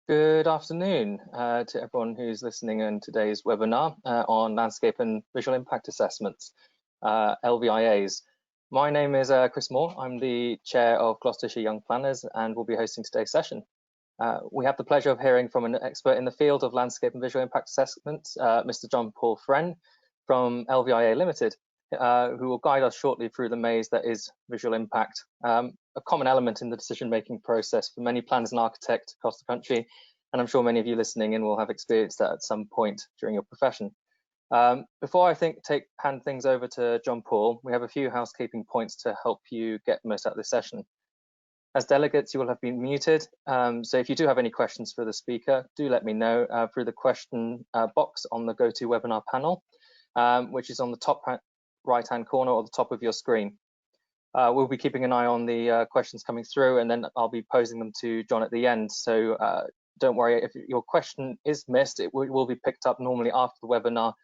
Good afternoon to everyone who's listening in today's webinar on landscape and visual impact assessments, LVIAs. My name is Chris Moore. I'm the chair of Gloucestershire Young Planners and will be hosting today's session. We have the pleasure of hearing from an expert in the field of landscape and visual impact assessments, Mr. John Paul Friend from LVIA Ltd, who will guide us shortly through the maze that is visual impact, a common element in the decision-making process for many planners and architects across the country, and I'm sure many of you listening in will have experienced that at some point during your profession. Before I hand things over to John Paul, we have a few housekeeping points to help you get the most out of this session. As delegates, you will have been muted, so if you do have any questions for the speaker, do let me know through the question box on the GoToWebinar panel, which is on the top right-hand corner or the top of your screen. We'll be keeping an eye on the questions coming through, and then I'll be posing them to John at the end. So don't worry, if your question is missed, it will be picked up normally after the webinar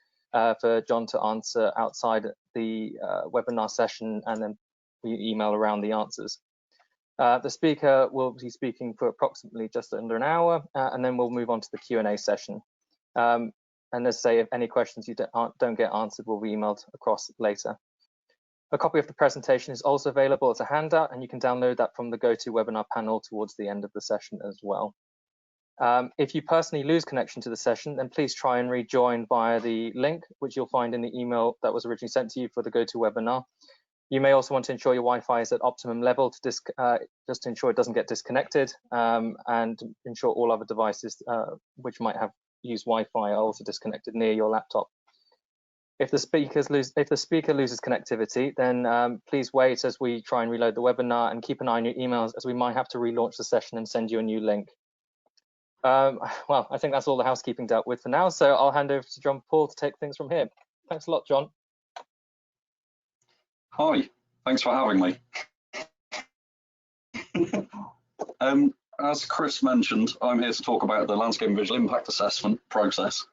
for John to answer outside the webinar session, and then we email around the answers. The speaker will be speaking for approximately just under an hour, and then we'll move on to the Q&A session. And as I say, if any questions you don't get answered will be emailed across later. A copy of the presentation is also available as a handout, and you can download that from the GoToWebinar panel towards the end of the session as well. If you personally lose connection to the session, then please try and rejoin via the link, which you'll find in the email that was originally sent to you for the GoToWebinar. You may also want to ensure your Wi-Fi is at optimum level to just to ensure it doesn't get disconnected, and ensure all other devices which might have used Wi-Fi are also disconnected near your laptop. If the speaker loses connectivity, then please wait as we try and reload the webinar, and keep an eye on your emails as we might have to relaunch the session and send you a new link. Well, I think that's all the housekeeping dealt with for now, so I'll hand over to John Paul to take things from here. Thanks a lot, John. Hi, thanks for having me. As Chris mentioned, I'm here to talk about the landscape and visual impact assessment process.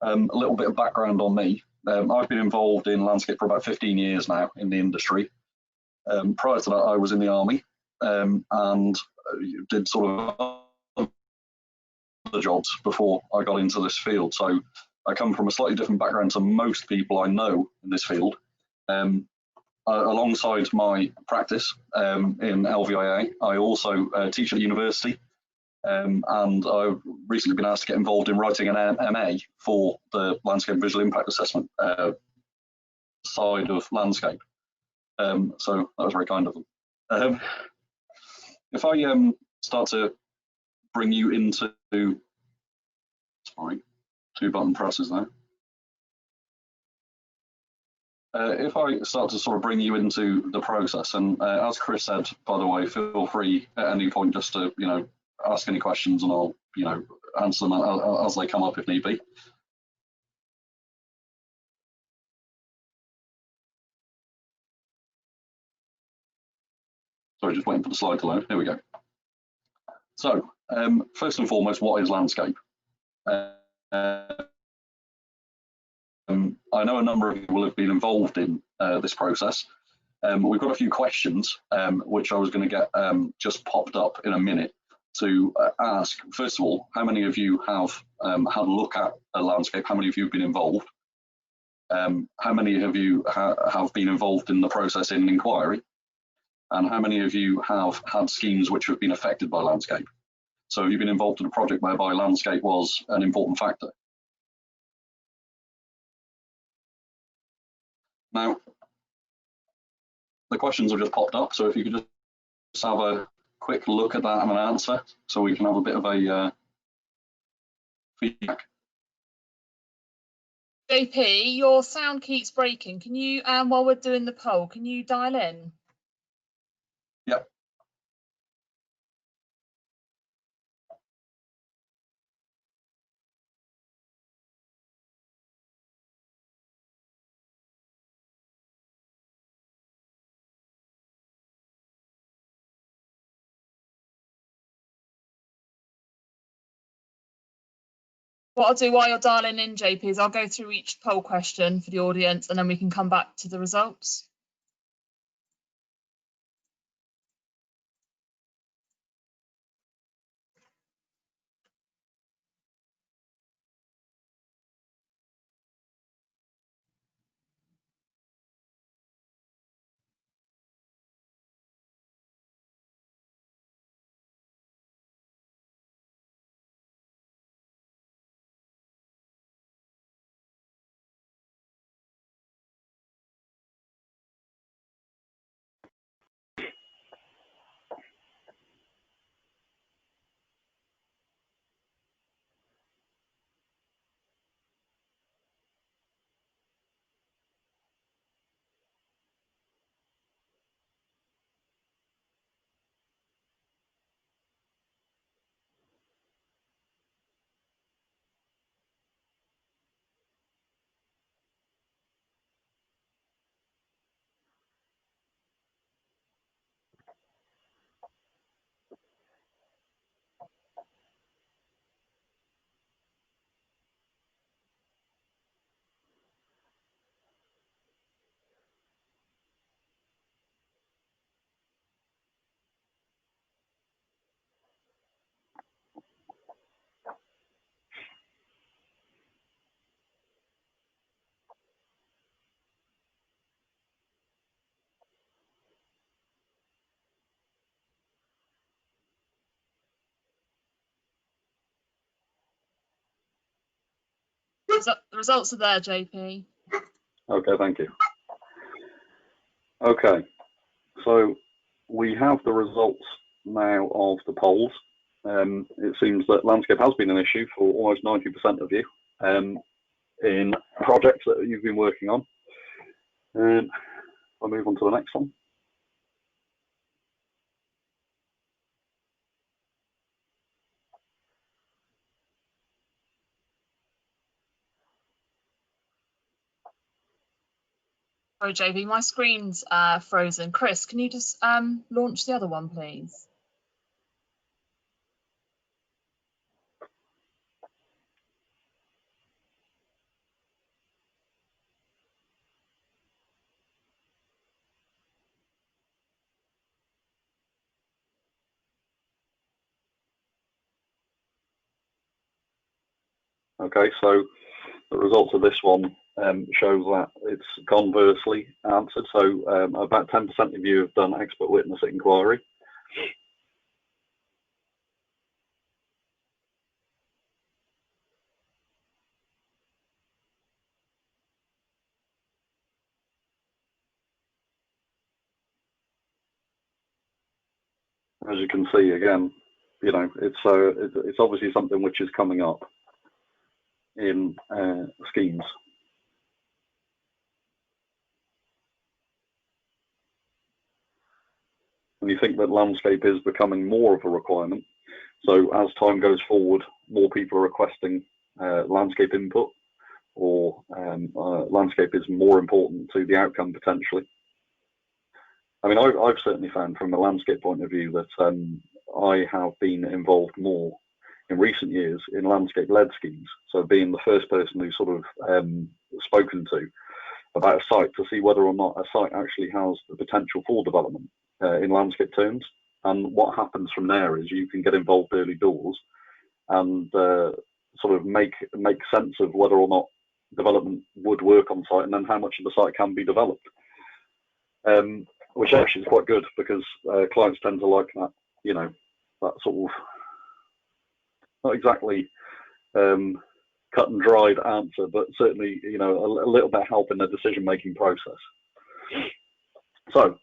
A little bit of background on me. I've been involved in landscape for about 15 years now in the industry. Prior to that, I was in the army and did sort of other jobs before I got into this field. So I come from a slightly different background to most people I know in this field. Alongside my practice in LVIA, I also teach at university. And I've recently been asked to get involved in writing an MA for the landscape visual impact assessment side of landscape. So that was very kind of them. If I start to bring you into, sorry, 2 button presses there. If I start to sort of bring you into the process, and as Chris said, by the way, feel free at any point just to, ask any questions, and I'll, answer them as they come up if need be. Sorry, just waiting for the slide to load. Here we go. So, first and foremost, what is landscape? I know a number of you will have been involved in this process. We've got a few questions, which I was going to get just popped up in a minute to ask. First of all, how many of you have had a look at a landscape? How many of you have been involved? How many of you have been involved in the process in inquiry? And how many of you have had schemes which have been affected by landscape? So have you been involved in a project whereby landscape was an important factor? Now, the questions have just popped up, so if you could just have a quick look at that and an answer, so we can have a bit of a feedback. JP, your sound keeps breaking. Can you, while we're doing the poll, can you dial in? Yep. What I'll do while you're dialing in, JP, is I'll go through each poll question for the audience, and then we can come back to the results. The results are there, JP. Okay, thank you. Okay, so we have the results now of the polls. It seems that landscape has been an issue for almost 90% of you in projects that you've been working on. I'll move on to the next one. Sorry, JP, my screen's frozen. Chris, can you just launch the other one, please? Okay, so the results of this one shows that it's conversely answered. So about 10% of you have done expert witness inquiry. As you can see, again, you know, it's obviously something which is coming up in schemes. And you think that landscape is becoming more of a requirement. So as time goes forward, more people are requesting landscape input, or landscape is more important to the outcome potentially. I mean, I've certainly found from a landscape point of view that I have been involved more in recent years in landscape-led schemes. So being the first person who's sort of spoken to about a site to see whether or not a site actually has the potential for development in landscape terms. And what happens from there is you can get involved early doors and sort of make sense of whether or not development would work on site, and then how much of the site can be developed. Which actually is quite good, because clients tend to like that, you know, that sort of not exactly cut and dried answer, but certainly, you know, a little bit of help in the decision making process. So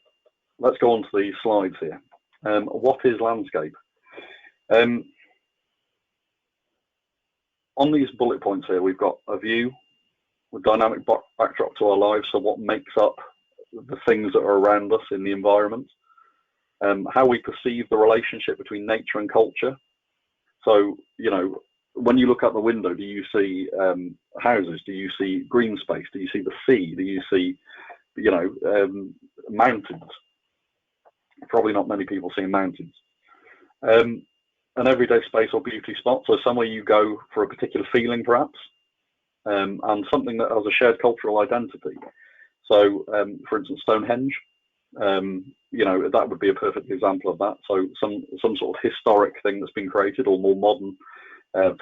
let's go on to the slides here. What is landscape? On these bullet points here, we've got a view, a dynamic backdrop to our lives, so what makes up the things that are around us in the environment, how we perceive the relationship between nature and culture. So, you know, when you look out the window, do you see houses? Do you see green space? Do you see the sea? Do you see, you know, mountains? Probably not many people see mountains. An everyday space or beauty spot, so somewhere you go for a particular feeling perhaps, and something that has a shared cultural identity. So, for instance, Stonehenge, you know, that would be a perfect example of that. So some sort of historic thing that's been created, or more modern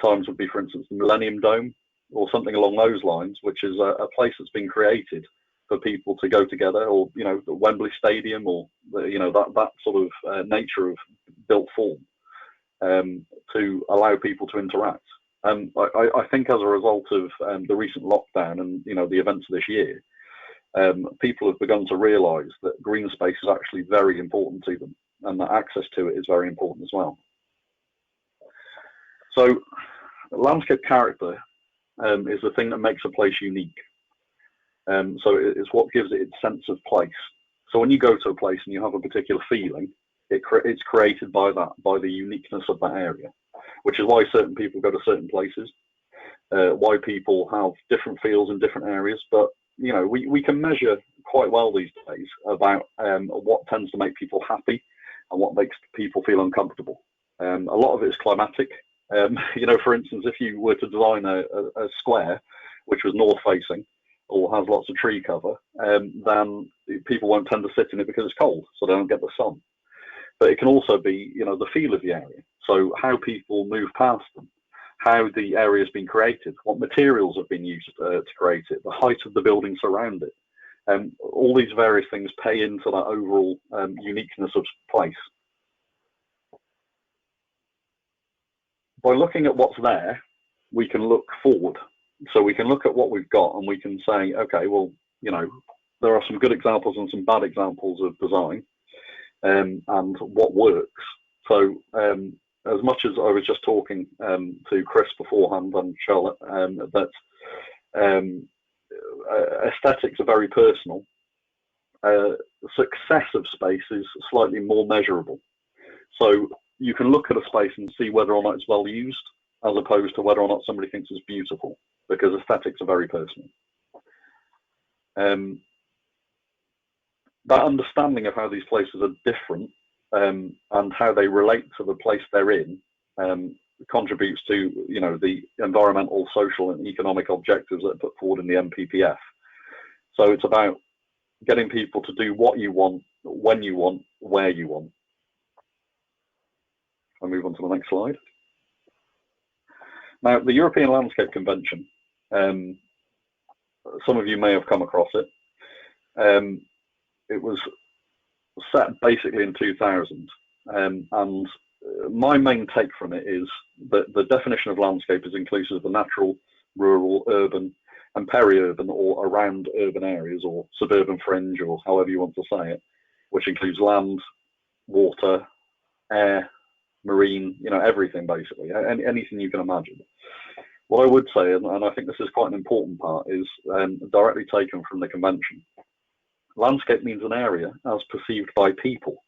times would be, for instance, the Millennium Dome, or something along those lines, which is a place that's been created for people to go together, or, you know, the Wembley Stadium, or, you know, that sort of nature of built form to allow people to interact. I think as a result of the recent lockdown and, you know, the events of this year, people have begun to realise that green space is actually very important to them, and that access to it is very important as well. So landscape character is the thing that makes a place unique. So it's what gives it its sense of place. So when you go to a place and you have a particular feeling, it's created by the uniqueness of that area, which is why certain people go to certain places, why people have different feels in different areas. But, you know, we can measure quite well these days about what tends to make people happy and what makes people feel uncomfortable. A lot of it is climatic. You know, for instance, if you were to design a square which was north facing or has lots of tree cover, then people won't tend to sit in it because it's cold, so they don't get the sun. But it can also be, you know, the feel of the area. So how people move past them, how the area has been created, what materials have been used to create it, the height of the buildings around it. All these various things pay into that overall uniqueness of place. By looking at what's there, we can look forward. So we can look at what we've got and we can say, okay, well, you know, there are some good examples and some bad examples of design, and what works. So as much as I was just talking to Chris beforehand and Charlotte, that aesthetics are very personal. Success of space is slightly more measurable. So you can look at a space and see whether or not it's well used, as opposed to whether or not somebody thinks it's beautiful, because aesthetics are very personal. That understanding of how these places are different and how they relate to the place they're in contributes to, you know, the environmental, social, and economic objectives that are put forward in the NPPF. So it's about getting people to do what you want, when you want, where you want. I'll move on to the next slide. Now, the European Landscape Convention, some of you may have come across it. It was set basically in 2000, and my main take from it is that the definition of landscape is inclusive of the natural, rural, urban, and peri-urban, or around urban areas, or suburban fringe, or however you want to say it, which includes land, water, air, marine, you know, everything basically, anything you can imagine. What I would say, and I think this is quite an important part, is directly taken from the convention. Landscape means an area as perceived by people,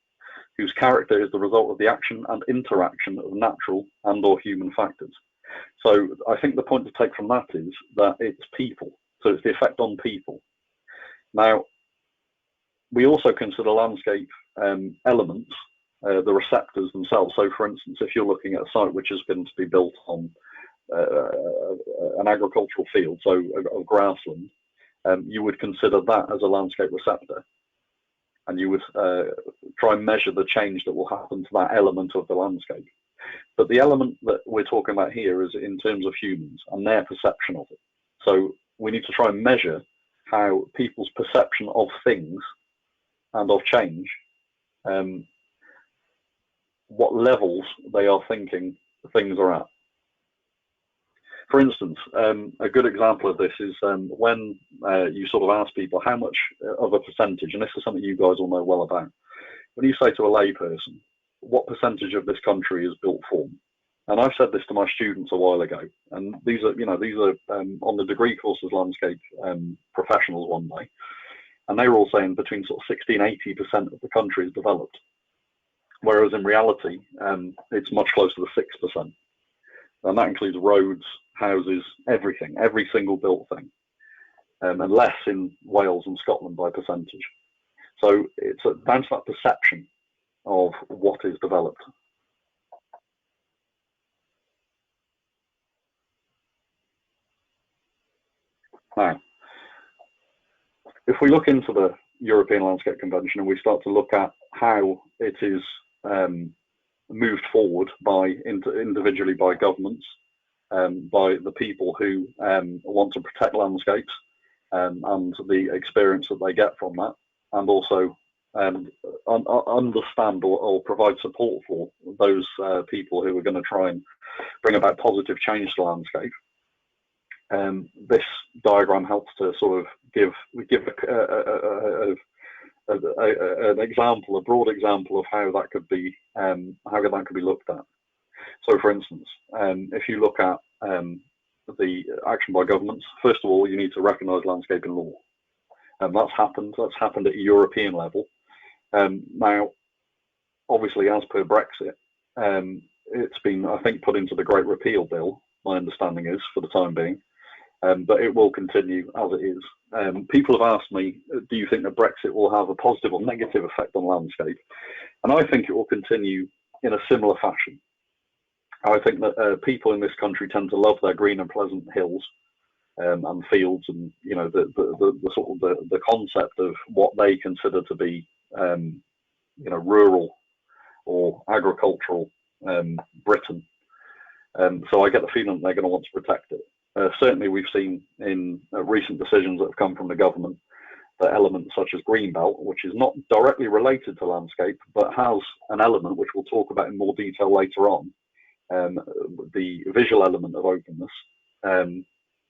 whose character is the result of the action and interaction of natural and or human factors. So I think the point to take from that is that it's people. So it's the effect on people. Now, we also consider landscape elements, the receptors themselves. So for instance, if you're looking at a site which has been to be built on an agricultural field, so a grassland, you would consider that as a landscape receptor, and you would try and measure the change that will happen to that element of the landscape. But the element that we're talking about here is in terms of humans and their perception of it. So we need to try and measure how people's perception of things and of change, what levels they are thinking things are at. For instance, a good example of this is when you sort of ask people how much of a percentage, and this is something you guys all know well about, when you say to a layperson, what percentage of this country is built form? And I've said this to my students a while ago, and these are, on the degree courses landscape professionals one day, and they were all saying between sort of 60 and 80% of the country is developed, whereas in reality, it's much closer to 6%. And that includes roads, houses, everything, every single built thing, and less in Wales and Scotland by percentage. So it's down to that perception of what is developed. Now, if we look into the European Landscape Convention and we start to look at how it is moved forward by individually by governments, by the people who want to protect landscapes, and the experience that they get from that, and also understand or provide support for those people who are going to try and bring about positive change to landscape. This diagram helps to sort of give an example, a broad example of how that could be looked at. So, for instance, if you look at the action by governments, first of all, you need to recognise landscape in law, and that's happened. That's happened at a European level. Now, obviously, as per Brexit, it's been, I think, put into the Great Repeal Bill. My understanding is, for the time being. But it will continue as it is. People have asked me, do you think that Brexit will have a positive or negative effect on landscape? And I think it will continue in a similar fashion. I think that people in this country tend to love their green and pleasant hills and fields, and the sort of the concept of what they consider to be rural or agricultural Britain. So I get the feeling that they're going to want to protect it. Certainly, we've seen in recent decisions that have come from the government that elements such as greenbelt, which is not directly related to landscape, but has an element which we'll talk about in more detail later on, the visual element of openness,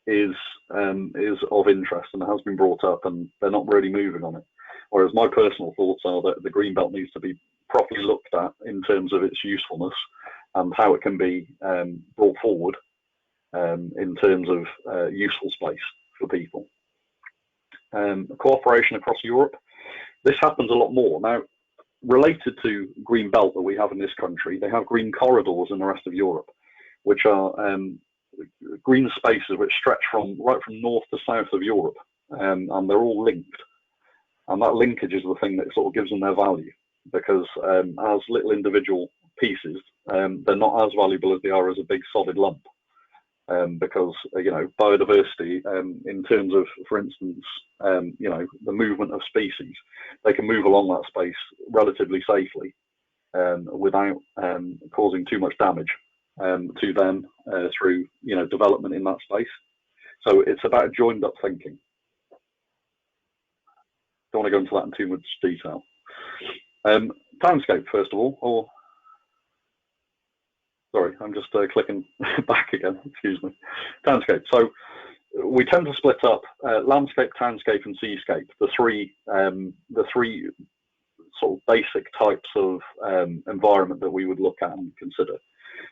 is of interest and has been brought up, and they're not really moving on it. Whereas my personal thoughts are that the greenbelt needs to be properly looked at in terms of its usefulness and how it can be brought forward in terms of useful space for people. Cooperation across Europe. This happens a lot more. Now, related to green belt that we have in this country, they have green corridors in the rest of Europe, which are green spaces which stretch right from north to south of Europe, and they're all linked. And that linkage is the thing that sort of gives them their value, because as little individual pieces, they're not as valuable as they are as a big solid lump. Because biodiversity, in terms of, for instance, the movement of species, they can move along that space relatively safely without causing too much damage to them through development in that space. So it's about joined up thinking. Don't want to go into that in too much detail. Townscape, first of all, or sorry, I'm just clicking back again, excuse me. Townscape. So we tend to split up landscape, townscape and seascape, the three sort of basic types of environment that we would look at and consider.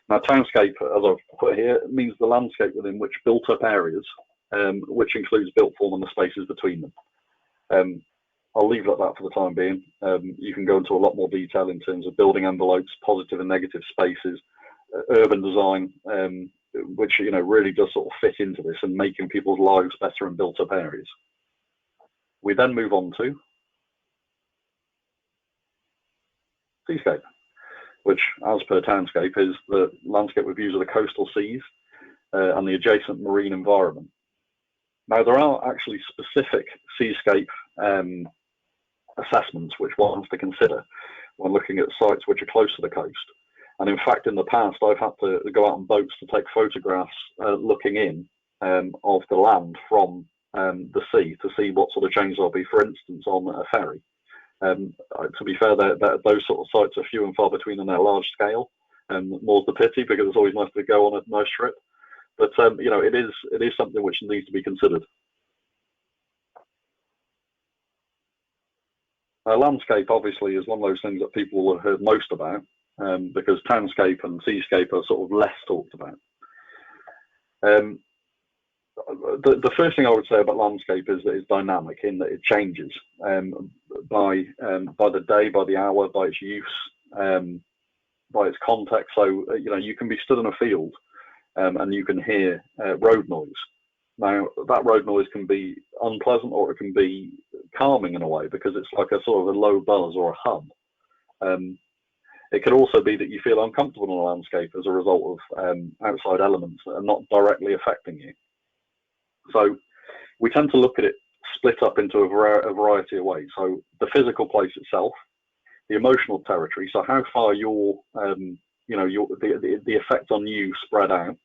Now, townscape, as I've put here, means the landscape within which built up areas, which includes built form and the spaces between them. I'll leave it at that for the time being. You can go into a lot more detail in terms of building envelopes, positive and negative spaces, urban design, which really does sort of fit into this and making people's lives better in built up areas. We then move on to seascape, which, as per Townscape, is the landscape with views of the coastal seas and the adjacent marine environment. Now, there are actually specific seascape assessments which one has to consider when looking at sites which are close to the coast. And in fact, in the past, I've had to go out on boats to take photographs looking in of the land from the sea to see what sort of changes there'll be, for instance, on a ferry. To be fair, those sort of sites are few and far between on their large scale, and more's the pity, because it's always nice to go on a nice trip. But it is something which needs to be considered. Landscape obviously is one of those things that people will have heard most about, because townscape and seascape are sort of less talked about. The first thing I would say about landscape is that it's dynamic in that it changes by the day, by the hour, by its use, by its context. So you can be stood in a field and you can hear road noise. Now, that road noise can be unpleasant or it can be calming in a way, because it's like a sort of a low buzz or a hum. It could also be that you feel uncomfortable in a landscape as a result of outside elements that are not directly affecting you. So we tend to look at it split up into a variety of ways. So the physical place itself, the emotional territory, so how far the effect on you spread out.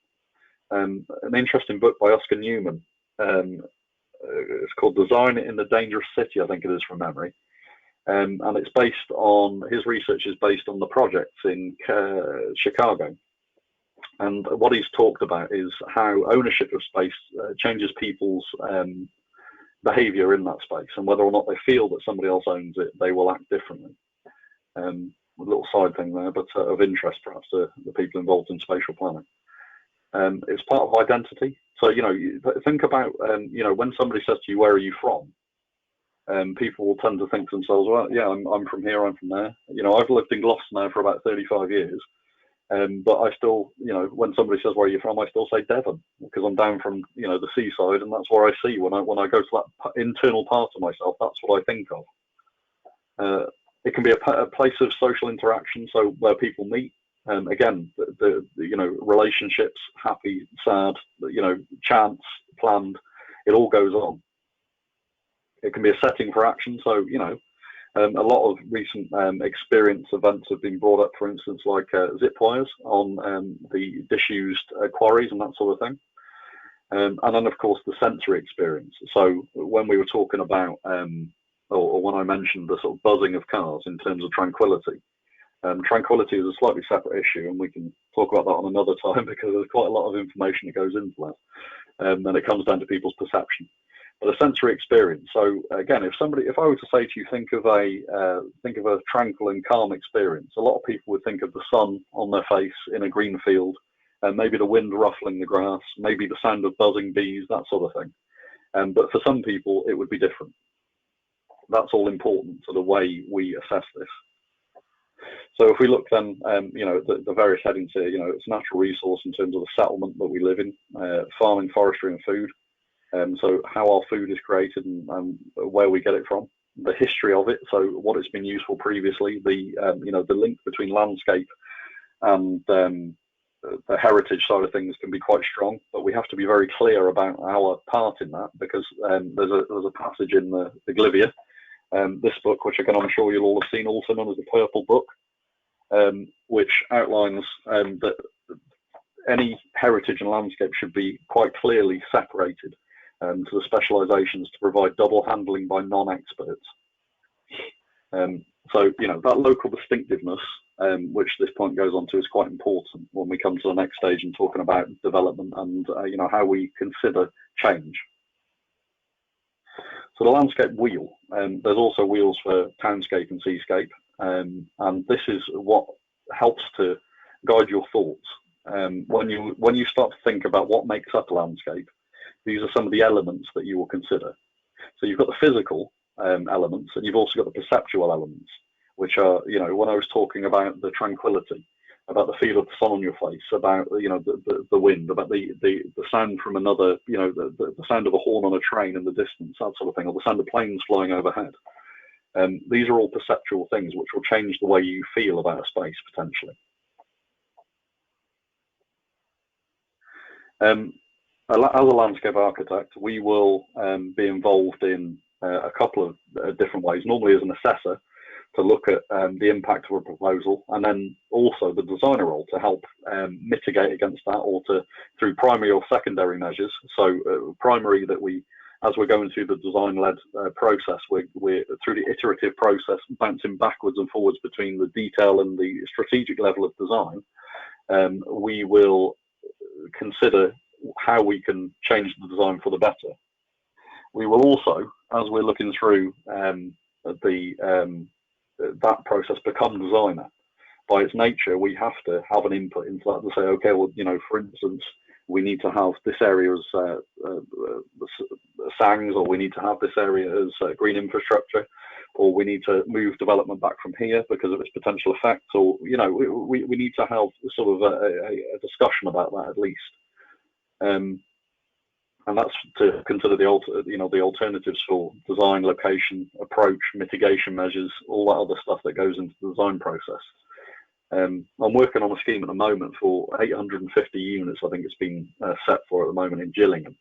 An interesting book by Oscar Newman. It's called Design in the Dangerous City, I think it is from memory. And it's based on, his research is based on the projects in Chicago. And what he's talked about is how ownership of space changes people's behavior in that space, and whether or not they feel that somebody else owns it, they will act differently. A little side thing there, but of interest perhaps to the people involved in spatial planning. It's part of identity. So, think about, when somebody says to you, where are you from? People will tend to think to themselves, well, yeah, I'm from here, I'm from there. I've lived in Gloucester now for about 35 years. But I still, when somebody says, where are you from? I still say Devon, because I'm down from, the seaside, and that's where I see when I go to that internal part of myself, that's what I think of. It can be a place of social interaction, so where people meet. Again, the relationships, happy, sad, chance, planned, it all goes on. It can be a setting for action, so a lot of recent experience events have been brought up, for instance, like zip wires on the disused quarries and that sort of thing. And then, of course, the sensory experience. So when we were talking about, or when I mentioned the sort of buzzing of cars in terms of tranquility, Tranquility is a slightly separate issue, and we can talk about that on another time because there's quite a lot of information that goes into that, and it comes down to people's perception. But a sensory experience. So again, if I were to say to you, think of a tranquil and calm experience, a lot of people would think of the sun on their face in a green field, and maybe the wind ruffling the grass, maybe the sound of buzzing bees, that sort of thing. But for some people, it would be different. That's all important to the way we assess this. So if we look then, you know, the various headings here, you know, it's natural resource in terms of the settlement that we live in, farming, forestry and food. So how our food is created and where we get it from, the history of it, so what it's been used for previously, you know, the link between landscape and the heritage side of things can be quite strong, but we have to be very clear about our part in that, because there's a passage in the LVIA, this book, which again I'm sure you'll all have seen, also known as the Purple Book, which outlines that any heritage and landscape should be quite clearly separated to the specializations to provide double handling by non-experts. So, you know, that local distinctiveness, which this point goes on to, is quite important when we come to the next stage and talking about development and, you know, how we consider change. So the landscape wheel, there's also wheels for Townscape and Seascape, and this is what helps to guide your thoughts. When you start to think about what makes up a landscape, these are some of the elements that you will consider. So you've got the physical elements, and you've also got the perceptual elements, which are, you know, when I was talking about the tranquility, about the feel of the sun on your face, about, you know, the wind, about the sound from another, you know, the sound of a horn on a train in the distance, that sort of thing, or the sound of planes flying overhead. These are all perceptual things which will change the way you feel about a space potentially. As a landscape architect, we will be involved in a couple of different ways, normally as an assessor, to look at the impact of a proposal, and then also the designer role to help mitigate against that, or to, through primary or secondary measures. So primary, that we, as we're going through the design-led process, we're through the iterative process, bouncing backwards and forwards between the detail and the strategic level of design. We will consider how we can change the design for the better. We will also, as we're looking through that process, become designer. By its nature, we have to have an input into that to say, okay, well, you know, for instance, we need to have this area as SANGs, or we need to have this area as green infrastructure, or we need to move development back from here because of its potential effects, or, you know, we need to have sort of a discussion about that at least. And that's to consider the alternatives for design, location, approach, mitigation measures, all that other stuff that goes into the design process. I'm working on a scheme at the moment for 850 units, I think it's been set for at the moment in Gillingham.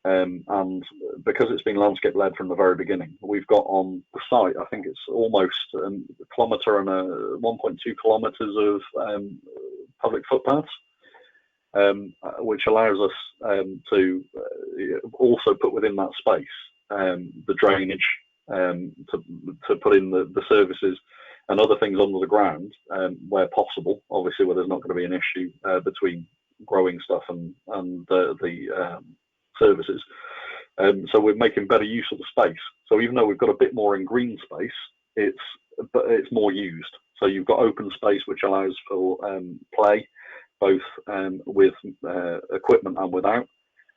And because it's been landscape led from the very beginning, we've got on the site, I think it's almost a kilometre and 1.2 kilometres of public footpaths. Which allows us to also put within that space the drainage, to put in the services and other things under the ground where possible, obviously where there's not going to be an issue between growing stuff and the services. So we're making better use of the space. So even though we've got a bit more in green space, it's more used. So you've got open space which allows for play, both with equipment and without,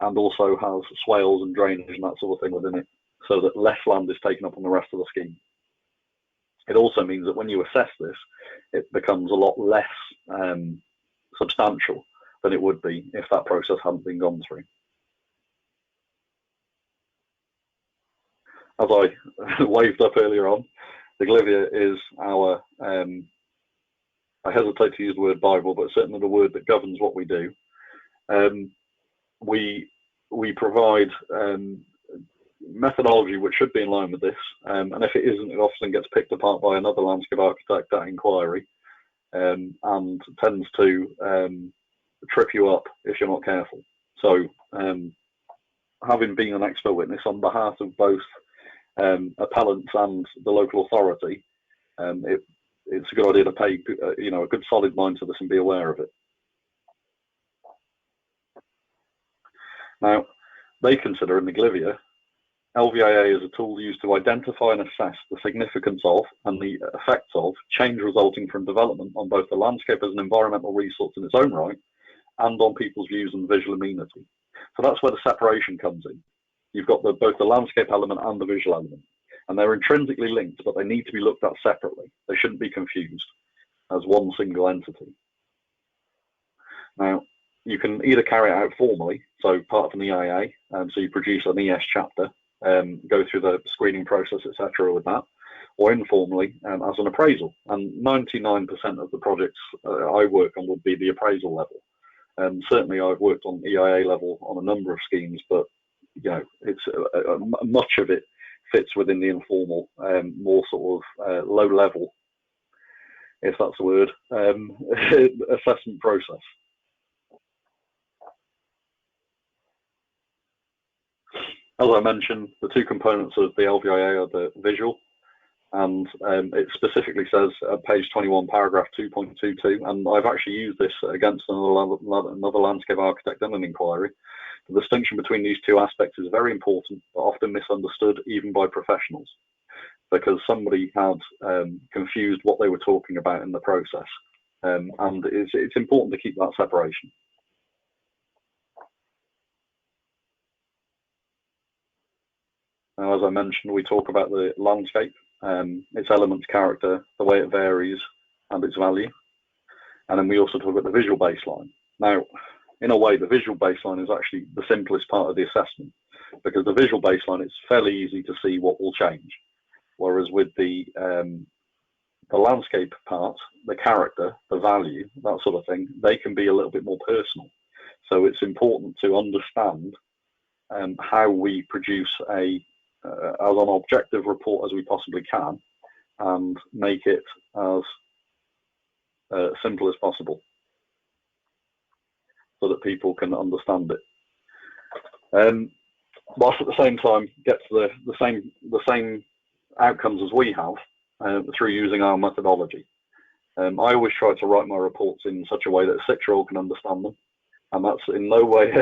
and also has swales and drainage and that sort of thing within it, so that less land is taken up on the rest of the scheme. It also means that when you assess this, it becomes a lot less substantial than it would be if that process hadn't been gone through. As I waved up earlier on, the LVIA is our I hesitate to use the word Bible, but certainly the word that governs what we do. We provide methodology which should be in line with this, and if it isn't, it often gets picked apart by another landscape architect at inquiry, and tends to trip you up if you're not careful. So having been an expert witness on behalf of both appellants and the local authority, it's a good idea to pay a good solid mind to this and be aware of it. Now, they consider in the LVIA LVIA is a tool used to identify and assess the significance of and the effects of change resulting from development on both the landscape as an environmental resource in its own right and on people's views and visual amenity. So that's where the separation comes in. You've got both the landscape element and the visual element, and they're intrinsically linked, but they need to be looked at separately. They shouldn't be confused as one single entity. Now, you can either carry it out formally, so part of an EIA, so you produce an ES chapter, go through the screening process, etc. with that, or informally as an appraisal. And 99% of the projects I work on would be the appraisal level. Certainly I've worked on EIA level on a number of schemes, but it's much of it fits within the informal, more sort of low level, if that's the word, assessment process. As I mentioned, the two components of the LVIA are the visual, and it specifically says at page 21, paragraph 2.22, and I've actually used this against another landscape architect in an inquiry. The distinction between these two aspects is very important, but often misunderstood even by professionals, because somebody had confused what they were talking about in the process, and it's important to keep that separation. Now, as I mentioned, we talk about the landscape, its elements, character, the way it varies, and its value. And then we also talk about the visual baseline. Now, in a way, the visual baseline is actually the simplest part of the assessment, because the visual baseline, it's fairly easy to see what will change. Whereas with the landscape part, the character, the value, that sort of thing, they can be a little bit more personal. So it's important to understand how we produce as an objective report as we possibly can, and make it as simple as possible, so that people can understand it. Whilst at the same time get to the same outcomes as we have through using our methodology. I always try to write my reports in such a way that a 6-year-old can understand them, and that's in no way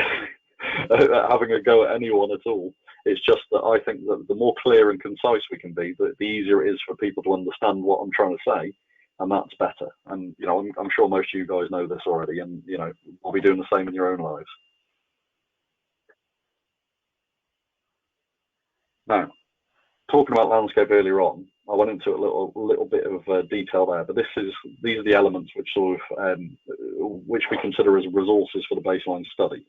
having a go at anyone at all. It's just that I think that the more clear and concise we can be, the easier it is for people to understand what I'm trying to say, and that's better. And I'm sure most of you guys know this already, and we'll be doing the same in your own lives. Now, talking about landscape earlier on, I went into a little bit of detail there, but these are the elements which which we consider as resources for the baseline study.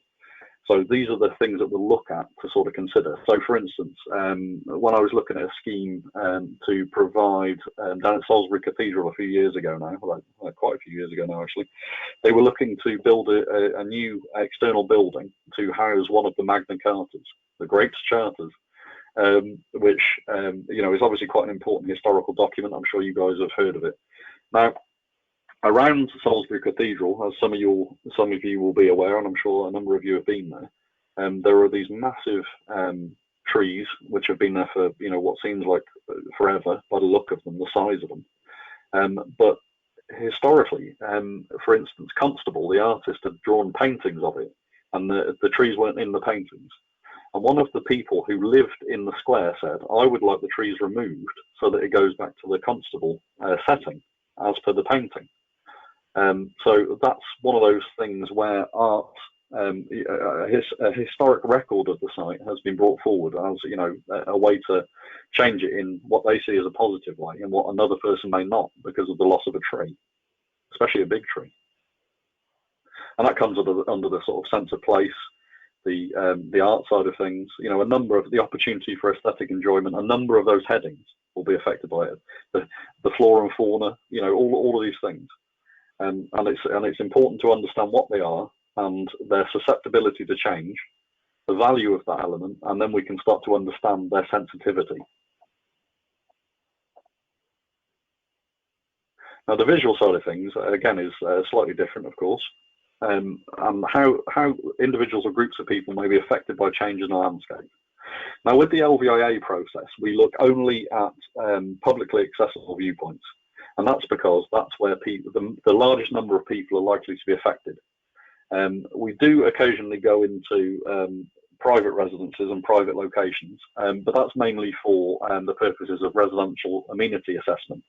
So these are the things that we'll look at to sort of consider. So for instance, when I was looking at a scheme to provide down at Salisbury Cathedral a few years ago now, quite a few years ago now actually, they were looking to build a new external building to house one of the Magna Cartas, the Great Charters, which is obviously quite an important historical document. I'm sure you guys have heard of it. Now, around Salisbury Cathedral, as some of you will be aware, and I'm sure a number of you have been there, there are these massive trees which have been there for what seems like forever by the look of them, the size of them. But historically, for instance, Constable, the artist, had drawn paintings of it, and the trees weren't in the paintings. And one of the people who lived in the square said, "I would like the trees removed so that it goes back to the Constable setting as per the painting." So that's one of those things where art, a historic record of the site has been brought forward as a way to change it in what they see as a positive way, and what another person may not, because of the loss of a tree, especially a big tree. And that comes under the sort of sense of place, the art side of things. A number of the opportunity for aesthetic enjoyment, a number of those headings will be affected by it. The flora and fauna, all of these things. And it's important to understand what they are and their susceptibility to change, the value of that element, and then we can start to understand their sensitivity. Now, the visual side of things, again, is slightly different, of course, and how individuals or groups of people may be affected by change in the landscape. Now, with the LVIA process, we look only at publicly accessible viewpoints. and that's because that's where the largest number of people are likely to be affected. We do occasionally go into private residences and private locations, but that's mainly for the purposes of residential amenity assessment.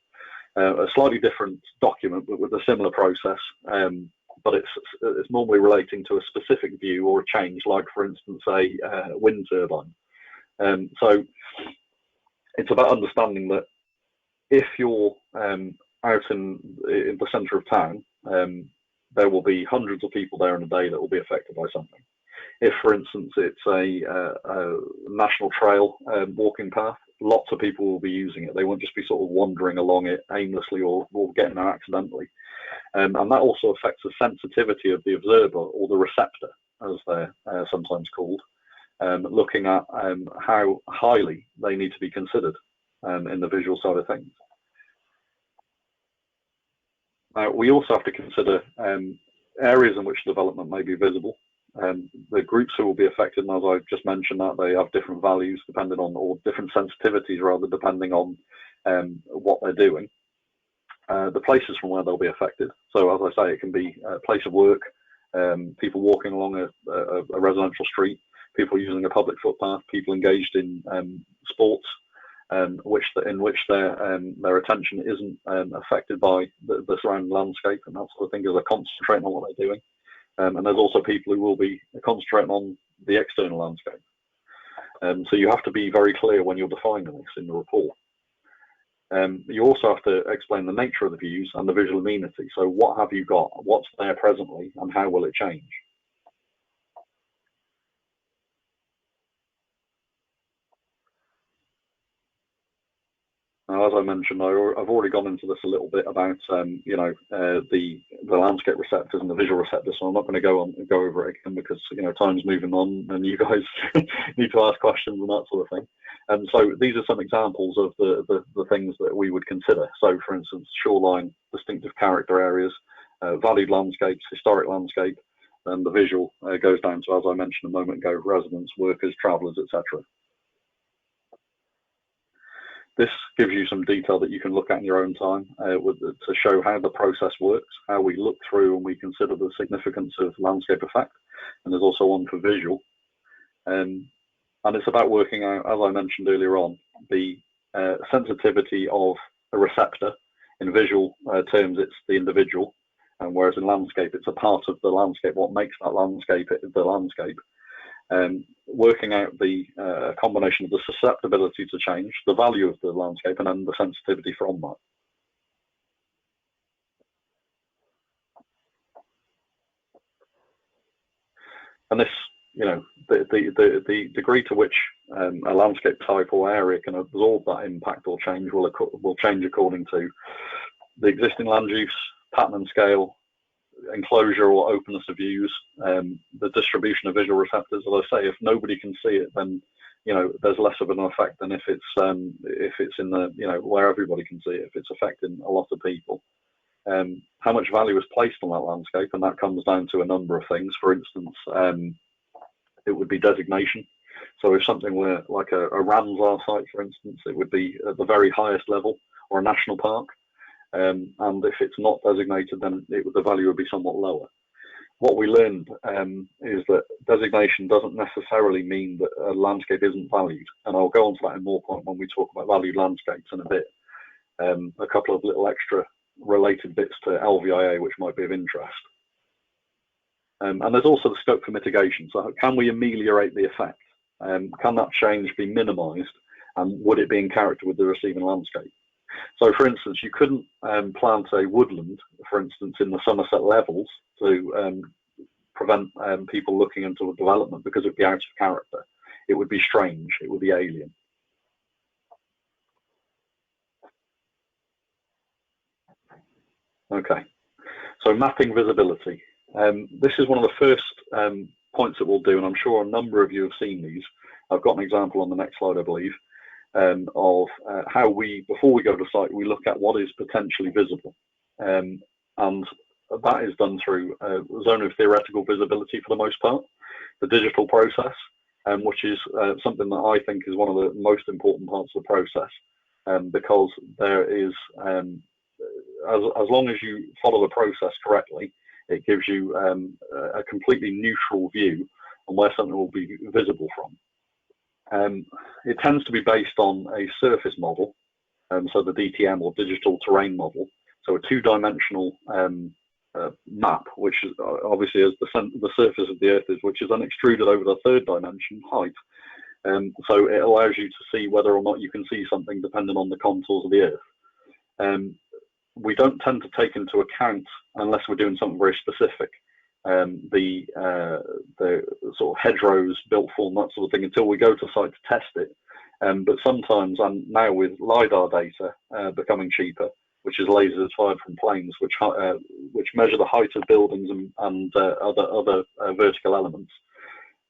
A slightly different document, but with a similar process, but it's normally relating to a specific view or a change, like for instance a wind turbine. So it's about understanding that if you're out in the centre of town, there will be hundreds of people there in a day that will be affected by something. If, for instance, it's a national trail walking path, lots of people will be using it. They won't just be sort of wandering along it aimlessly or getting there accidentally. And that also affects the sensitivity of the observer, or the receptor, as they're sometimes called, looking at how highly they need to be considered in the visual side of things. We also have to consider areas in which development may be visible. The groups who will be affected, and as I've just mentioned, that they have different values depending on, or different sensitivities rather, depending on what they're doing. The places from where they'll be affected. So as I say, it can be a place of work, people walking along a residential street, people using a public footpath, people engaged in sports, in which their attention isn't affected by the surrounding landscape and that sort of thing, as they're concentrating on what they're doing. And there's also people who will be concentrating on the external landscape. So you have to be very clear when you're defining this in the report. You also have to explain the nature of the views and the visual amenity. So what have you got? What's there presently, and how will it change? Now, as I mentioned, I've already gone into this a little bit about the landscape receptors and the visual receptors, so I'm not going to go over it again, because time's moving on and you guys need to ask questions and that sort of thing. And so these are some examples of the things that we would consider. So, for instance, shoreline, distinctive character areas, valued landscapes, historic landscape, and the visual goes down to, as I mentioned a moment ago, residents, workers, travellers, etc. This gives you some detail that you can look at in your own time to show how the process works, how we look through and we consider the significance of landscape effect. And there's also one for visual. And it's about working out, as I mentioned earlier on, the sensitivity of a receptor. In visual terms, it's the individual, and whereas in landscape, it's a part of the landscape, what makes that landscape the landscape. Working out the combination of the susceptibility to change, the value of the landscape, and then the sensitivity from that. And this, the degree to which a landscape type or area can absorb that impact or change will change according to the existing land use, pattern and scale, enclosure or openness of views, the distribution of visual receptors. As I say, if nobody can see it, then there's less of an effect than if it's in the where everybody can see it, if it's affecting a lot of people. How much value is placed on that landscape, and that comes down to a number of things. For instance, it would be designation. So if something were like a Ramsar site, for instance, it would be at the very highest level, or a national park. And if it's not designated, then the value would be somewhat lower. What we learned is that designation doesn't necessarily mean that a landscape isn't valued, and I'll go on to that in more point when we talk about valued landscapes in a bit. A couple of little extra related bits to LVIA which might be of interest. And there's also the scope for mitigation. So can we ameliorate the effect? Can that change be minimised, and would it be in character with the receiving landscape? So, for instance, you couldn't plant a woodland, for instance, in the Somerset levels to prevent people looking into a development, because it would be out of character. It would be strange. It would be alien. Okay. So, mapping visibility. This is one of the first points that we'll do, and I'm sure a number of you have seen these. I've got an example on the next slide, I believe. Of how before we go to site, we look at what is potentially visible. And that is done through a zone of theoretical visibility for the most part, the digital process, which is something that I think is one of the most important parts of the process, because there is as long as you follow the process correctly, it gives you a completely neutral view on where something will be visible from. It tends to be based on a surface model, so the DTM or digital terrain model, so a two-dimensional map, which is obviously as the surface of the Earth is, which is then extruded over the third dimension, height. So it allows you to see whether or not you can see something depending on the contours of the Earth. We don't tend to take into account, unless we're doing something very specific, the sort of hedgerows, built form, that sort of thing, until we go to site to test it. But sometimes, and now with LiDAR data becoming cheaper, which is lasers fired from planes, which measure the height of buildings and other vertical elements,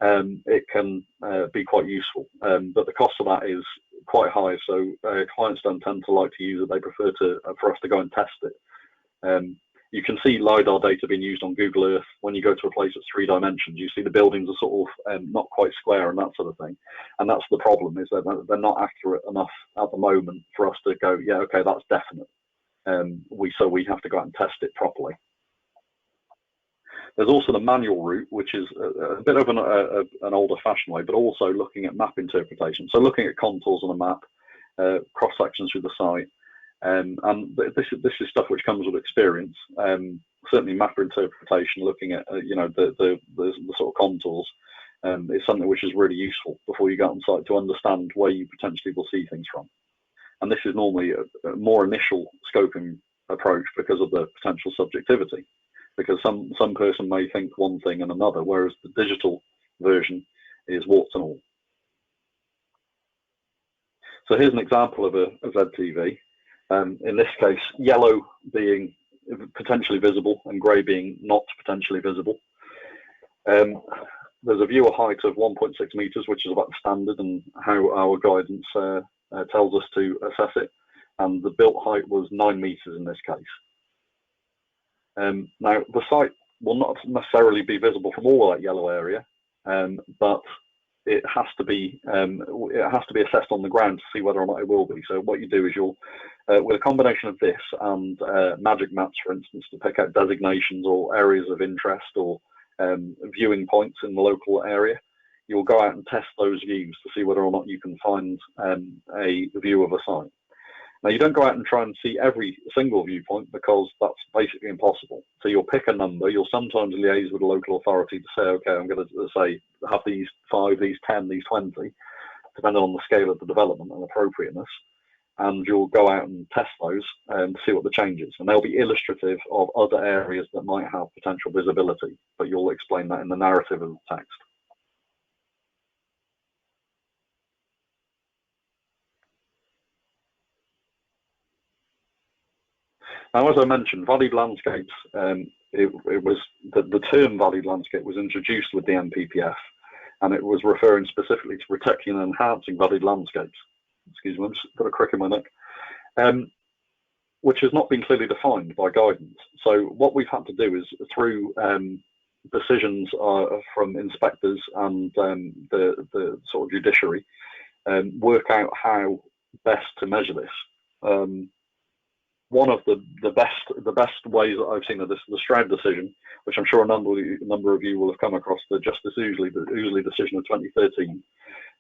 it can be quite useful. But the cost of that is quite high, so clients don't tend to like to use it. They prefer for us to go and test it. You can see LiDAR data being used on Google Earth. When you go to a place that's 3 dimensions, you see the buildings are sort of not quite square and that sort of thing. And that's the problem, is that they're not accurate enough at the moment for us to go, yeah, okay, that's definite. So we have to go out and test it properly. There's also the manual route, which is a bit of an older-fashioned way, but also looking at map interpretation. So looking at contours on a map, cross-sections through the site, and this is stuff which comes with experience. Certainly, map interpretation, looking at the sort of contours, is something which is really useful before you go on site to understand where you potentially will see things from. And this is normally a more initial scoping approach because of the potential subjectivity. Because some person may think one thing and another, whereas the digital version is warts and all. So here's an example of a ZTV. In this case, yellow being potentially visible and grey being not potentially visible. There's a viewer height of 1.6 meters, which is about the standard and how our guidance tells us to assess it. And the built height was 9 meters in this case. Now, the site will not necessarily be visible from all that yellow area, but it has to be assessed on the ground to see whether or not it will be. So what you do is you'll, with a combination of this and magic maps, for instance, to pick out designations or areas of interest or viewing points in the local area, you'll go out and test those views to see whether or not you can find a view of a site. Now, you don't go out and try and see every single viewpoint because that's basically impossible. So you'll pick a number. You'll sometimes liaise with a local authority to say, okay, I'm going to say have these 5, these 10, these 20, depending on the scale of the development and appropriateness. And you'll go out and test those and see what the change is. And they'll be illustrative of other areas that might have potential visibility, but you'll explain that in the narrative of the text. Now, as I mentioned, valued landscapes, it was the term valued landscape was introduced with the NPPF, and it was referring specifically to protecting and enhancing valued landscapes. Excuse me, I've just got a crick in my neck, which has not been clearly defined by guidance. So what we've had to do is, through decisions from inspectors and the sort of judiciary, work out how best to measure this. One of the best ways that I've seen of this, the Stroud decision, which I'm sure a number of you will have come across, the Justice Ousley decision of 2013,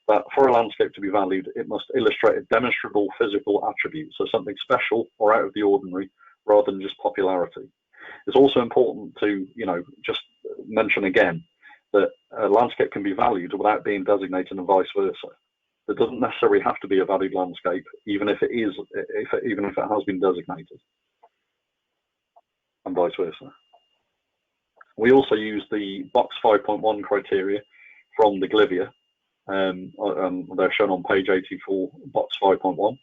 that for a landscape to be valued, it must illustrate a demonstrable physical attribute, so something special or out of the ordinary, rather than just popularity. It's also important to, just mention again that a landscape can be valued without being designated and vice versa. There doesn't necessarily have to be a valued landscape, even if it has been designated, and vice versa. We also use the box 5.1 criteria from the LVIA. They're shown on page 84, box 5.1.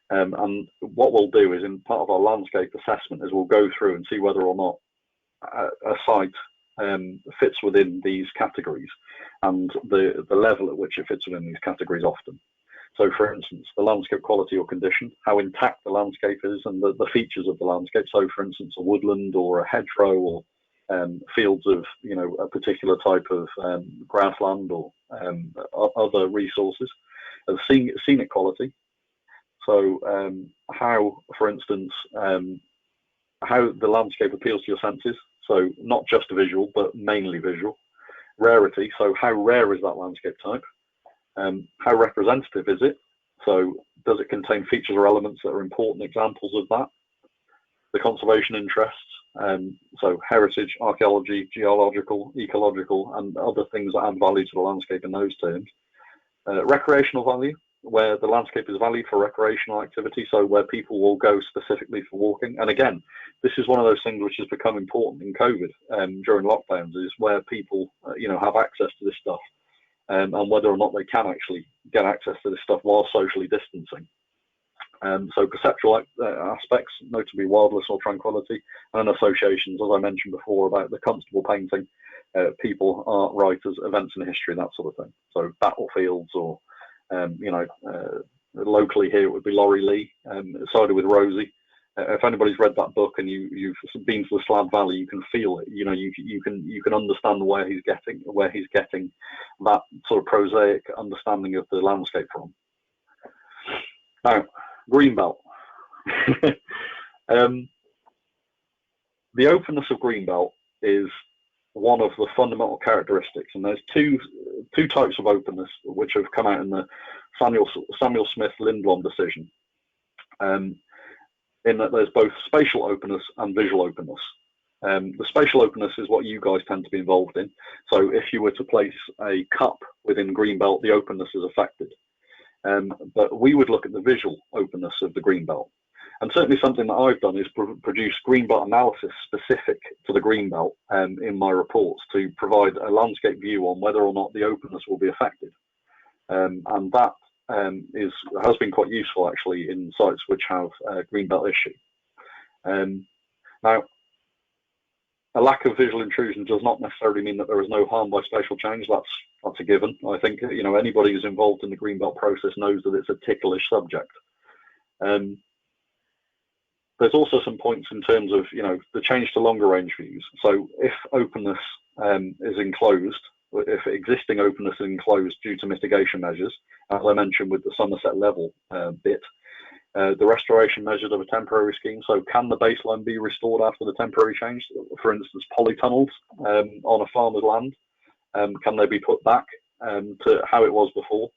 And what we'll do is, in part of our landscape assessment, is we'll go through and see whether or not a site fits within these categories and the level at which it fits within these categories often. So, for instance, the landscape quality or condition, how intact the landscape is and the features of the landscape. So, for instance, a woodland or a hedgerow or fields of, a particular type of grassland or other resources. Scenic quality. So, how, for instance, how the landscape appeals to your senses, so not just visual, but mainly visual. Rarity, so how rare is that landscape type? How representative is it? So does it contain features or elements that are important examples of that? The conservation interests, so heritage, archaeology, geological, ecological, and other things that add value to the landscape in those terms. Recreational value, where the landscape is valued for recreational activity, so where people will go specifically for walking. And again, this is one of those things which has become important in COVID during lockdowns, is where people have access to this stuff, and whether or not they can actually get access to this stuff while socially distancing. So perceptual aspects, notably wildness or tranquility, and associations, as I mentioned before, about the comfortable painting, people, art, writers, events in history, that sort of thing. So battlefields, or locally here it would be Laurie Lee, sided with Rosie. If anybody's read that book and you've been to the Slad Valley, you can feel it. You can understand where he's getting that sort of prosaic understanding of the landscape from. Now, greenbelt. The openness of greenbelt is one of the fundamental characteristics, and there's two types of openness which have come out in the Samuel Smith Lindblom decision. In that there's both spatial openness and visual openness. The spatial openness is what you guys tend to be involved in. So if you were to place a cup within greenbelt, the openness is affected. But we would look at the visual openness of the greenbelt. And certainly something that I've done is produce greenbelt analysis specific to the greenbelt in my reports to provide a landscape view on whether or not the openness will be affected. And that has been quite useful actually in sites which have greenbelt issue. Now, a lack of visual intrusion does not necessarily mean that there is no harm by spatial change. That's a given. I think anybody who's involved in the greenbelt process knows that it's a ticklish subject. There's also some points in terms of the change to longer range views. So if openness is enclosed, if existing openness is enclosed due to mitigation measures, as I mentioned with the Somerset level bit, the restoration measures of a temporary scheme. So can the baseline be restored after the temporary change? For instance, polytunnels on a farmer's land, can they be put back to how it was before?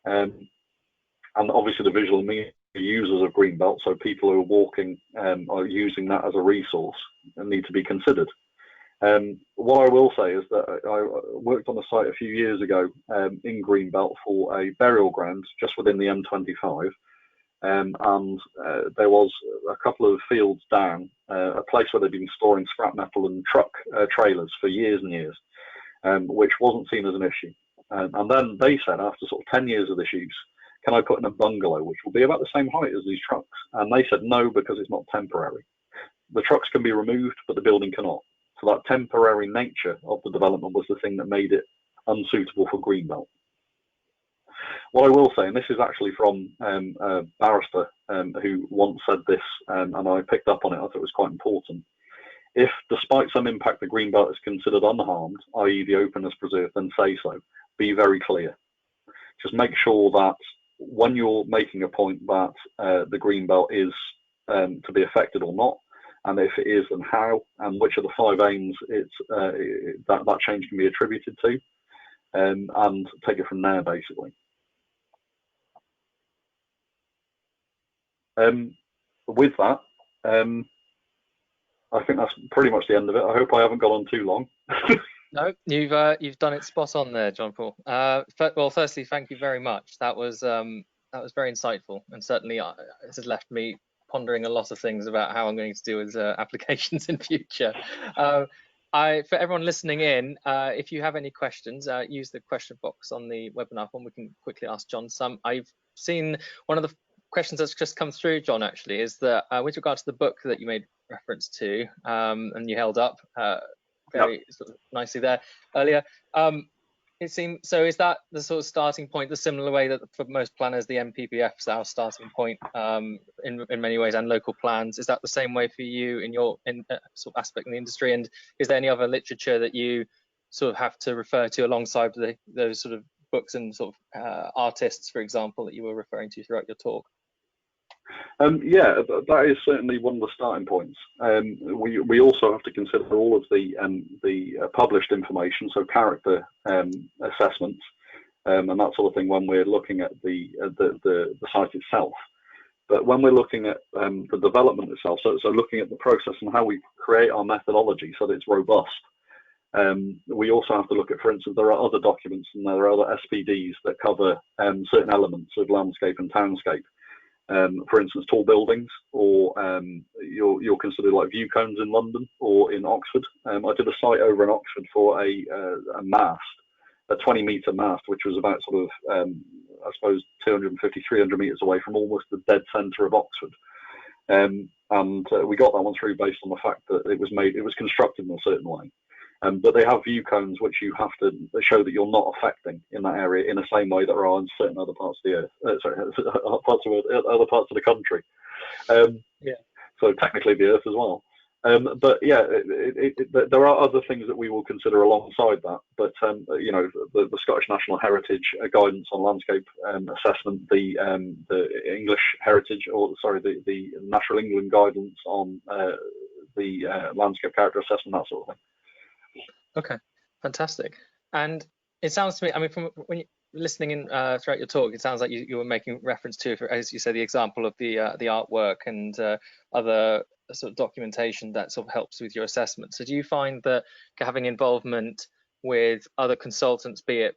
And obviously the visual users of greenbelt, so people who are walking are using that as a resource and need to be considered. What I will say is that I worked on a site a few years ago in greenbelt for a burial ground just within the M25, and there was a couple of fields down, a place where they'd been storing scrap metal and truck trailers for years and years, which wasn't seen as an issue. And then they said, after sort of 10 years of this use, can I put in a bungalow which will be about the same height as these trucks? And they said no, because it's not temporary. The trucks can be removed, but the building cannot. So that temporary nature of the development was the thing that made it unsuitable for greenbelt. What I will say, and this is actually from a barrister who once said this, and I picked up on it, I thought it was quite important. If, despite some impact, the greenbelt is considered unharmed, i.e. the openness preserved, then say so. Be very clear. Just make sure that when you're making a point that the greenbelt is to be affected or not, and if it is, then how, and which of the 5 aims that change can be attributed to, and take it from there, basically. With that, I think that's pretty much the end of it. I hope I haven't gone on too long. No, you've done it spot on there, John Paul. Well, firstly, thank you very much. That was very insightful, and certainly this has left me pondering a lot of things about how I'm going to deal with applications in future. For everyone listening in, if you have any questions, use the question box on the webinar form. We can quickly ask John some. I've seen one of the questions that's just come through, John, actually, is that with regard to the book that you made reference to and you held up very sort of nicely there earlier. It seems, so is that the sort of starting point, the similar way that for most planners, the MPPF is our starting point in many ways, and local plans? Is that the same way for you in your sort of aspect in the industry? And is there any other literature that you sort of have to refer to alongside those sort of books and sort of artists, for example, that you were referring to throughout your talk? Yeah, that is certainly one of the starting points. We also have to consider all of the published information, so character assessments and that sort of thing when we're looking at the site itself. But when we're looking at the development itself, so looking at the process and how we create our methodology so that it's robust, we also have to look at, for instance, there are other documents and there are other SPDs that cover certain elements of landscape and townscape. For instance, tall buildings, or you'll consider like view cones in London or in Oxford. I did a site over in Oxford for a mast, a 20-metre mast, which was about sort of, I suppose, 250, 300 metres away from almost the dead centre of Oxford. And we got that one through based on the fact that it was constructed in a certain way. But they have view cones which you have to show that you're not affecting in that area in the same way that there are in certain other parts of the earth, other parts of the country. Yeah. So technically the earth as well. But yeah, there are other things that we will consider alongside that. But you know, the Scottish National Heritage guidance on landscape assessment, the English Heritage, or sorry, the Natural England guidance on the landscape character assessment, that sort of thing. Okay, fantastic. And it sounds to me, I mean, from when you're listening in throughout your talk, it sounds like you were making reference to, as you said, the example of the artwork and other sort of documentation that sort of helps with your assessment. So do you find that having involvement with other consultants, be it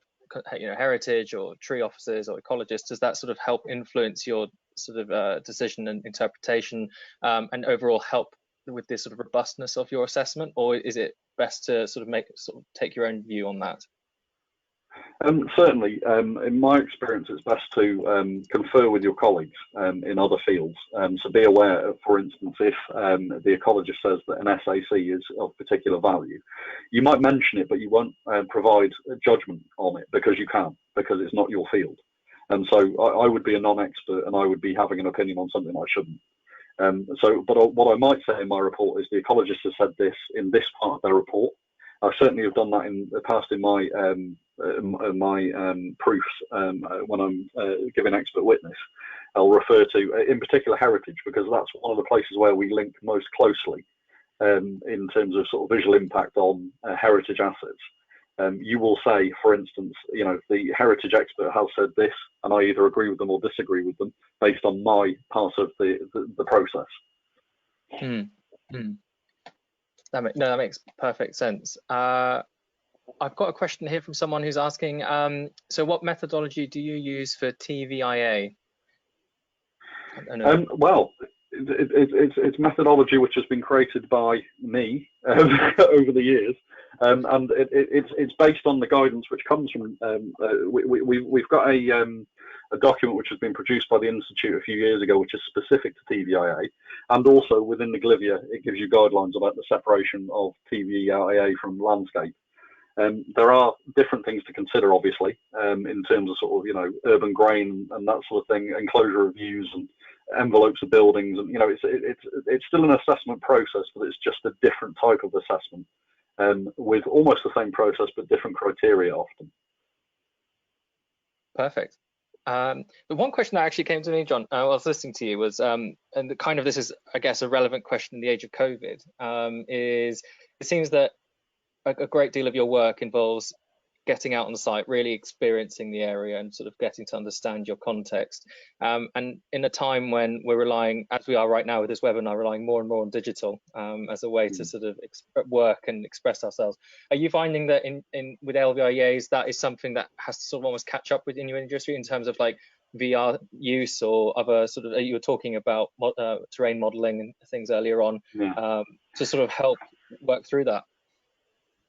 heritage or tree officers or ecologists, does that sort of help influence your sort of decision and interpretation and overall help with this sort of robustness of your assessment, or is it best to sort of take your own view on that? Certainly, in my experience, it's best to confer with your colleagues in other fields. So be aware of, for instance, if the ecologist says that an SAC is of particular value, you might mention it, but you won't provide a judgment on it because it's not your field. And so I would be a non-expert and I would be having an opinion on something I shouldn't. But what I might say in my report is the ecologist has said this in this part of their report. I certainly have done that in the past in my proofs when I'm giving expert witness. I'll refer to, in particular, heritage, because that's one of the places where we link most closely in terms of sort of visual impact on heritage assets. You will say, for instance, the heritage expert has said this, and I either agree with them or disagree with them based on my part of the process. That makes perfect sense. I've got a question here from someone who's asking, so what methodology do you use for TVIA? Well, it's methodology which has been created by me over the years, and it's based on the guidance which comes from. We've got a document which has been produced by the Institute a few years ago, which is specific to TVIA, and also within the GLVIA, it gives you guidelines about the separation of TVIA from landscape. There are different things to consider, obviously, in terms of sort of, urban grain and that sort of thing, enclosure of views and envelopes of buildings, and it's still an assessment process, but it's just a different type of assessment, with almost the same process but different criteria often. Perfect. The one question that actually came to me, John, while I was listening to you was, and kind of this is, I guess, a relevant question in the age of COVID, is it seems that a great deal of your work involves getting out on the site, really experiencing the area and sort of getting to understand your context. And in a time when we're relying, as we are right now with this webinar, relying more and more on digital as a way to sort of work and express ourselves. Are you finding that with LVIAs, that is something that has to sort of almost catch up within your industry in terms of like VR use or other sort of, you were talking about terrain modeling and things earlier on, to sort of help work through that?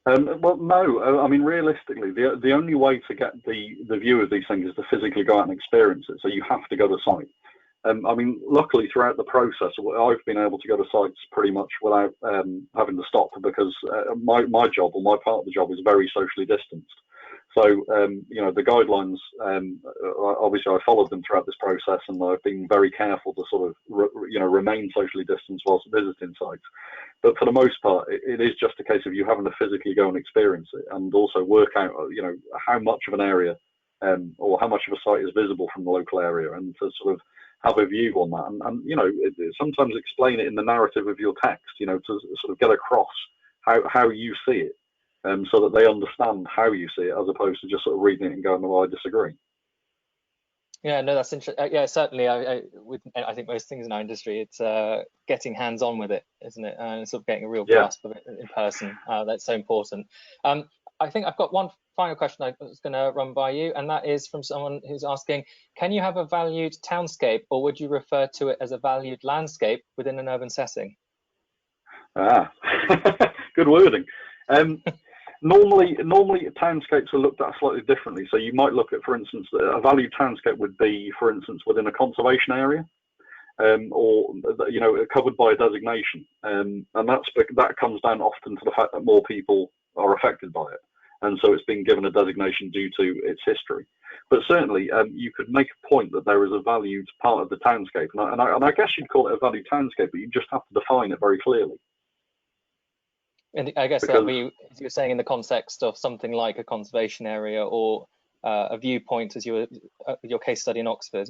Well, no. I mean, realistically, the only way to get the view of these things is to physically go out and experience it. So you have to go to site. I mean, luckily throughout the process, I've been able to go to sites pretty much without having to stop, because my job, or my part of the job, is very socially distanced. So, the guidelines, obviously I followed them throughout this process, and I've been very careful to sort of, remain socially distanced whilst visiting sites. But for the most part, it is just a case of you having to physically go and experience it, and also work out, how much of an area or how much of a site is visible from the local area, and to sort of have a view on that, and you know, sometimes explain it in the narrative of your text, you know, to sort of get across how you see it, so that they understand how you see it, as opposed to just sort of reading it and going, well, I disagree. Yeah, no, that's interesting. Yeah, certainly. I think most things in our industry, it's getting hands-on with it, isn't it? And sort of getting a real grasp of it in person. That's so important. I think I've got one final question I was going to run by you, and that is from someone who's asking, can you have a valued townscape, or would you refer to it as a valued landscape within an urban setting? Good wording. Normally townscapes are looked at slightly differently. So you might look at, for instance, a valued townscape would be, for instance, within a conservation area, or you know, covered by a designation, and that comes down often to the fact that more people are affected by it, and so it's been given a designation due to its history. But certainly, you could make a point that there is a valued part of the townscape, and I guess you'd call it a valued townscape, but you just have to define it very clearly. And I guess that'll be, as you were saying, in the context of something like a conservation area or a viewpoint, as your case study in Oxford.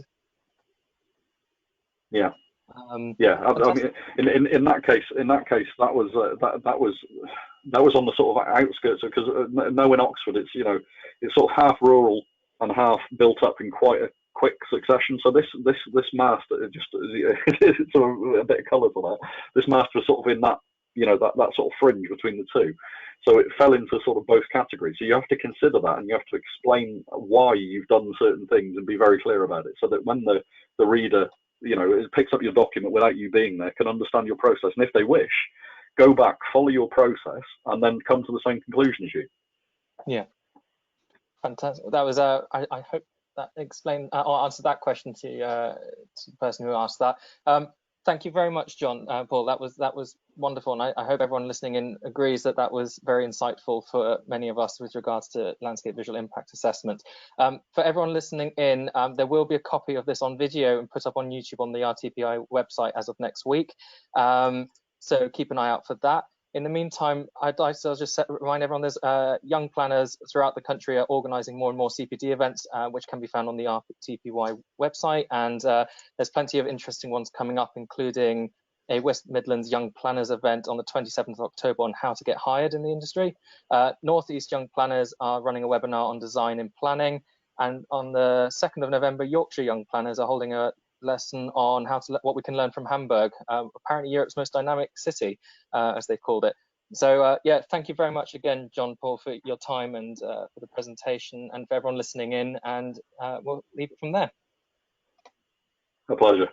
Yeah. I mean, in that case, that was on the sort of outskirts, because in Oxford, it's, you know, it's sort of half rural and half built up in quite a quick succession. So this mast, just it's sort of a bit of colour for that. This mast was sort of in that, you know, that sort of fringe between the two, so it fell into sort of both categories. So you have to consider that, and you have to explain why you've done certain things and be very clear about it, so that when the reader, you know, picks up your document without you being there, can understand your process, and if they wish, go back, follow your process, and then come to the same conclusion as you. Yeah, fantastic. That was I hope that explained or answered that question to the person who asked that. Thank you very much, John, Paul. That was wonderful, and I hope everyone listening in agrees that that was very insightful for many of us with regards to landscape visual impact assessment. For everyone listening in, there will be a copy of this on video and put up on YouTube on the RTPI website as of next week. So keep an eye out for that. In the meantime, I'd like to just remind everyone there's young planners throughout the country are organising more and more CPD events, which can be found on the RTPI website. And there's plenty of interesting ones coming up, including a West Midlands Young Planners event on the 27th of October on how to get hired in the industry. North East Young Planners are running a webinar on design and planning. And on the 2nd of November, Yorkshire Young Planners are holding a lesson on what we can learn from Hamburg, apparently Europe's most dynamic city, as they've called it. So yeah, thank you very much again, John, Paul, for your time and for the presentation, and for everyone listening in, and we'll leave it from there. A pleasure.